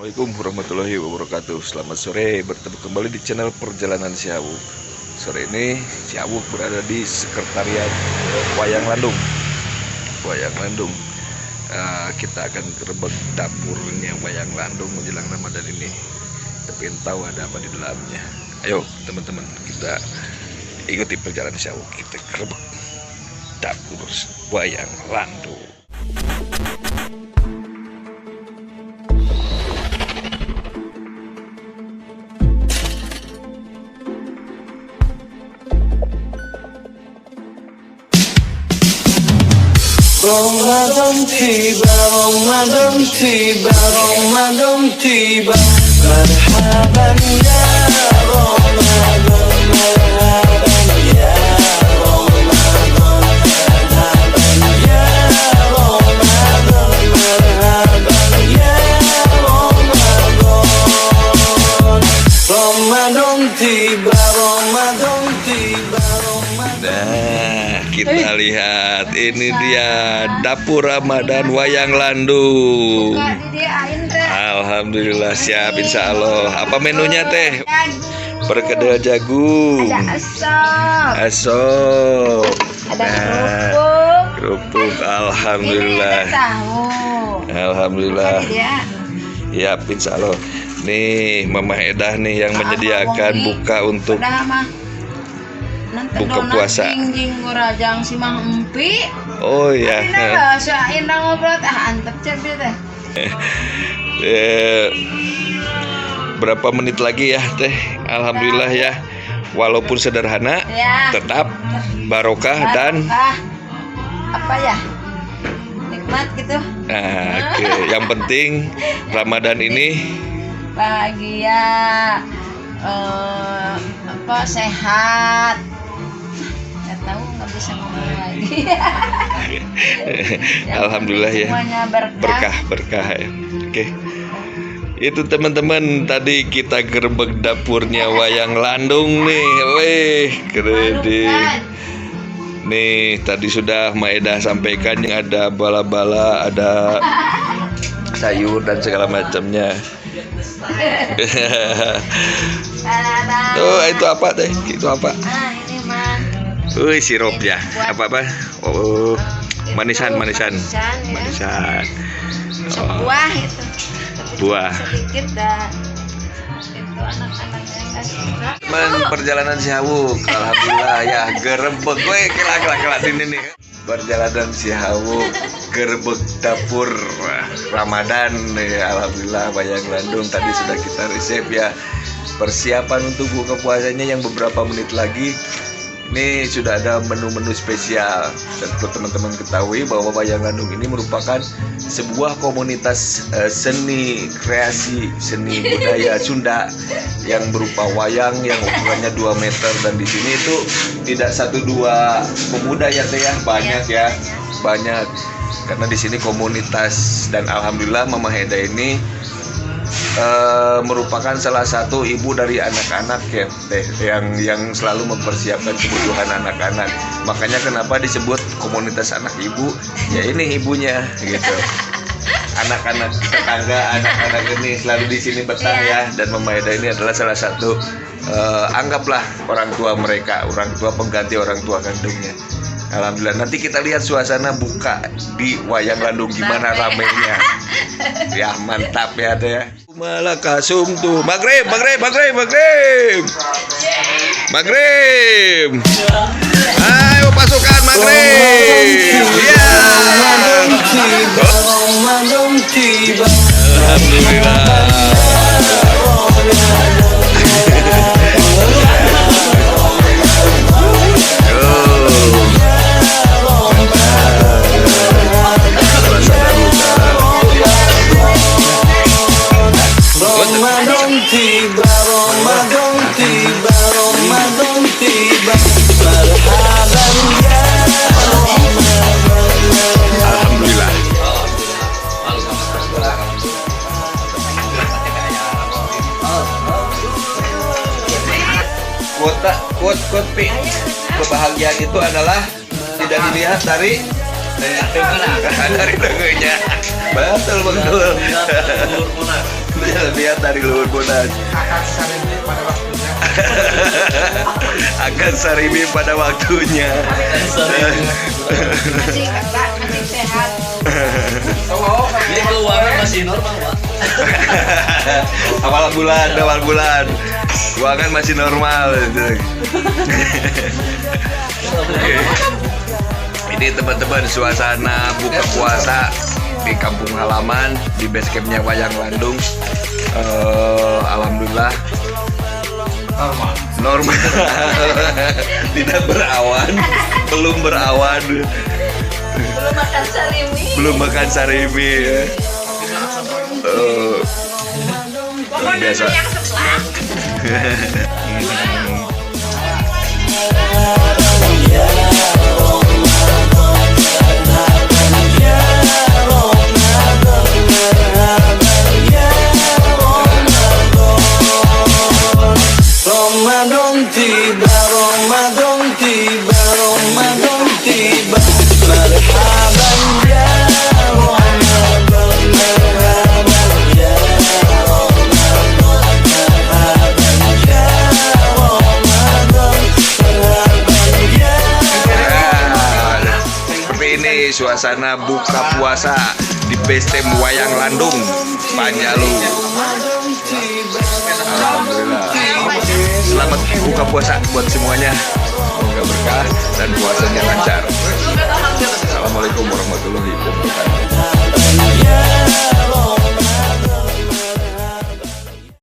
Assalamualaikum warahmatullahi wabarakatuh. Selamat sore, bertemu kembali di channel Perjalanan Siawuk. Sore ini Siawuk berada di sekretariat Wayang Landung. Kita akan gerebek dapurnya Wayang Landung menjelang Ramadan ini. Tapi tahu ada apa di dalamnya. Ayo teman-teman, kita ikuti perjalanan Siawuk. Kita gerebek dapur Wayang Landung. Ramadan tiba, Ramadan tiba, Ramadan tiba. Marhaban ya Ramadan, marhaban ya Ramadan, marhaban ya Ramadan, marhaban ya Ramadan. Ramadan tiba, Ramadan tiba, Ramadan. Kita lihat, ini dia dapur Ramadan Wayang Landung. Alhamdulillah siap, insya Allah. Apa menunya teh? Perkedel jagung. Ada asam. Asam. Ada kerupuk. Alhamdulillah. Ini ada tahu. Alhamdulillah. Ya. Ya, insya Allah. Nih Mama Edah nih yang menyediakan buka untuk buka puasa. Jingjing gorajang si Mang Empi. Oh ya. Nah, soain ngobrol antep cepi teh. Berapa menit lagi ya teh? Alhamdulillah ya. Walaupun sederhana, Ya. tetap barokah dan apa ya? Nikmat gitu. nah, oke. Yang penting Ramadan ini Bahagia. Apa sehat. Nggak tahu, nggak bisa ngomong lagi. alhamdulillah ya. Semuanya berkah. Berkah ya. Oke. Itu teman-teman, tadi kita gerebek dapurnya Wayang Landung nih. Weh, keren deh. Nih, tadi sudah Maeda sampaikan yang ada bala-bala, ada sayur dan segala macamnya. Oh, itu apa teh? Itu apa? Ini mah. Sirupnya. Apa? Oh, manisan. Ya. Manisan. Sebuah itu. Buah. Sedikit dah. Itu anak-anaknya nggak suka. Perjalanan Siawuk, alhamdulillah ya, gerebek gue kelak ini nih. Perjalanan Siawuk, gerebek dapur Ramadan ya, alhamdulillah Wayang Landung tadi sudah kita resep ya. Persiapan untuk buka puasanya yang beberapa menit lagi. Ini sudah ada menu-menu spesial. Dan perlu teman-teman ketahui bahwa Wayang Landung ini merupakan sebuah komunitas seni kreasi, seni budaya Sunda yang berupa wayang yang ukurannya 2 meter, dan di sini itu tidak 1-2 pemuda ya teh ya, banyak ya, banyak. Karena di sini komunitas, dan alhamdulillah Mama Heda ini merupakan salah satu ibu dari anak-anak ya teh, yang selalu mempersiapkan kebutuhan anak-anak. Makanya kenapa disebut komunitas anak ibu, ya ini ibunya gitu. Anak-anak tetangga, anak-anak ini selalu di sini betah ya, dan Mama Eda ini adalah salah satu anggaplah orang tua mereka, orang tua pengganti orang tua kandungnya. Alhamdulillah, nanti kita lihat suasana buka di Wayang Landung gimana ramenya. Ya mantap ya teh ya. Malakasum tuh. Maghrib. Ayo pasukan maghrib. Ya. Ramadan tiba. Alhamdulillah. Ramadan tiba, Ramadan tiba, Ramadan tiba. Marhaban ya Ramadan. Alhamdulillah. Quote kebahagiaan itu adalah tidak dilihat dari dari dagunya. Betul. lihat dari luhur Monas. Akan sarimi pada waktunya. Masih sehat. Ini keuangan masih normal, Pak. awal bulan keuangan masih normal. Oke. Ini teman-teman suasana buka puasa di kampung halaman di base campnya Wayang Landung. Alhamdulillah normal. Tidak berawan, belum berawan, belum makan sarimi ya. Biasa. Ramadan tiba, Ramadan tiba, Ramadan tiba. Marhaban ya Ramadan, marhaban ya Ramadan, marhaban ya Ramadan, marhaban ya. Seperti ini suasana buka puasa di base camp Wayang Landung Panjalu. Alhamdulillah. Selamat buka puasa buat semuanya. Semoga berkah dan puasanya lancar. Assalamualaikum warahmatullahi wabarakatuh.